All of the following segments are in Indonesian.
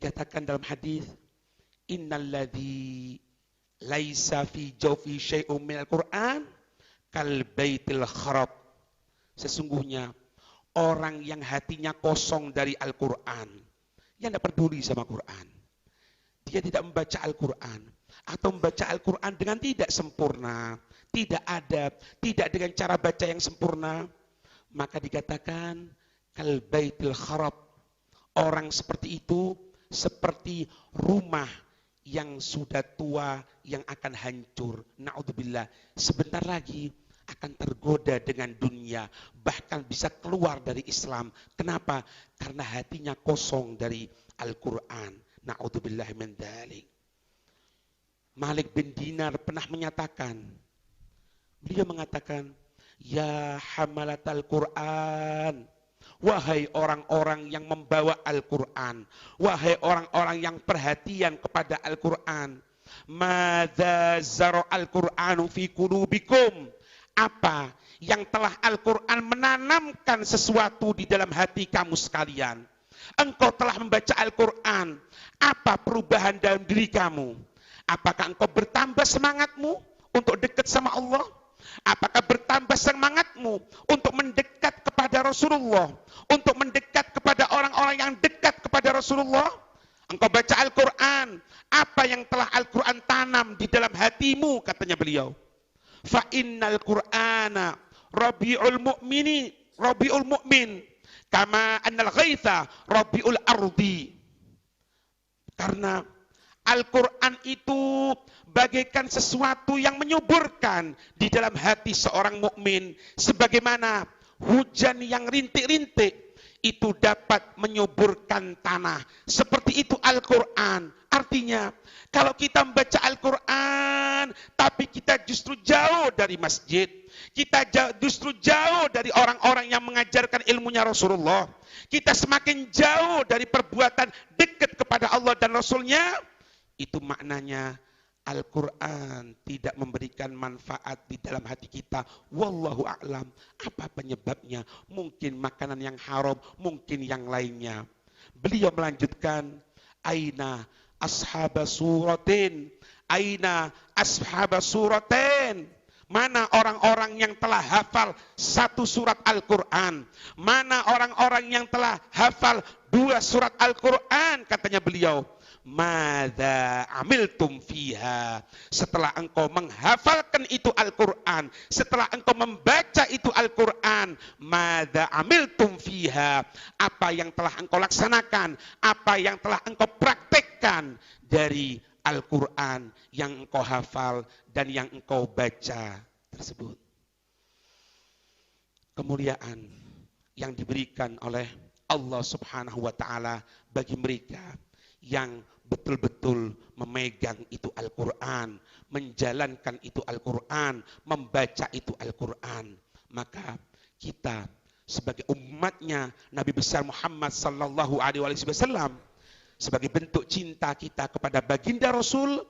Dikatakan dalam hadis, innalladzi laisa fi jawfi syai'un minal Qur'an kal baitil kharab. Sesungguhnya orang yang hatinya kosong dari Al-Qur'an, yang tidak peduli sama Quran, dia tidak membaca Al-Quran, atau membaca Al-Quran dengan tidak sempurna, tidak adab, tidak dengan cara baca yang sempurna, maka dikatakan kal baitil kharab. Orang seperti itu seperti rumah yang sudah tua yang akan hancur. Na'udzubillah, sebentar lagi akan tergoda dengan dunia, bahkan bisa keluar dari Islam. Kenapa? Karena hatinya kosong dari Al-Quran. Na'udzubillah min dzalik. Malik bin Dinar pernah menyatakan, beliau mengatakan, ya hamalatal Quran, wahai orang-orang yang membawa Al-Quran, wahai orang-orang yang perhatian kepada Al-Quran, madza zara al-Qur'anu fi qulubikum, apa yang telah Al-Quran menanamkan sesuatu di dalam hati kamu sekalian. Engkau telah membaca Al-Quran, apa perubahan dalam diri kamu? Apakah engkau bertambah semangatmu untuk dekat sama Allah? Apakah bertambah semangatmu untuk mendekat kepada Rasulullah, untuk mendekat kepada orang-orang yang dekat kepada Rasulullah? Engkau baca Al-Quran, apa yang telah Al-Quran tanam di dalam hatimu, katanya beliau. Fa innal Qur'ana rabiul mu'min kama annal ghaitha rabiul ardi. Karena Al-Quran itu bagaikan sesuatu yang menyuburkan di dalam hati seorang mukmin, sebagaimana hujan yang rintik-rintik itu dapat menyuburkan tanah. Seperti itu Al-Quran. Artinya, kalau kita membaca Al-Quran, tapi kita justru jauh dari masjid, kita justru jauh dari orang-orang yang mengajarkan ilmunya Rasulullah, kita semakin jauh dari perbuatan dekat kepada Allah dan Rasulnya, itu maknanya Al-Quran tidak memberikan manfaat di dalam hati kita. Wallahu a'lam. Apa penyebabnya? Mungkin makanan yang haram, mungkin yang lainnya. Beliau melanjutkan, aina ashaba suratin, aina ashaba suratin. Mana orang-orang yang telah hafal satu surat Al-Quran? Mana orang-orang yang telah hafal 2 surat Al-Quran? Katanya beliau, madza amiltum fiha. Setelah engkau menghafalkan itu Al-Quran, setelah engkau membaca itu Al-Quran, madza amiltum fiha, apa yang telah engkau laksanakan, apa yang telah engkau praktekkan dari Al-Quran yang engkau hafal dan yang engkau baca tersebut. Kemuliaan yang diberikan oleh Allah Subhanahu wa ta'ala bagi mereka yang betul-betul memegang itu Al-Quran, menjalankan itu Al-Quran, membaca itu Al-Quran. Maka kita sebagai umatnya Nabi besar Muhammad sallallahu alaihi wasallam, sebagai bentuk cinta kita kepada baginda Rasul,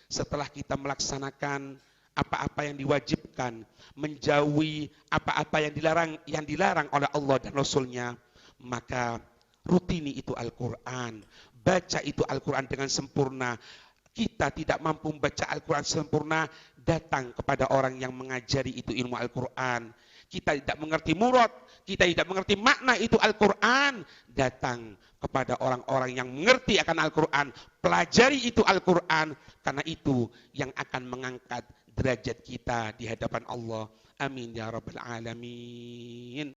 setelah kita melaksanakan apa-apa yang diwajibkan, menjauhi apa-apa yang dilarang oleh Allah dan Rasulnya, maka rutini itu Al-Quran, baca itu Al-Quran dengan sempurna. Kita tidak mampu membaca Al-Quran sempurna, datang kepada orang yang mengajari itu ilmu Al-Quran. Kita tidak mengerti murad, kita tidak mengerti makna itu Al-Quran, datang kepada orang-orang yang mengerti akan Al-Quran, pelajari itu Al-Quran, karena itu yang akan mengangkat derajat kita di hadapan Allah. Amin ya rabbal alamin.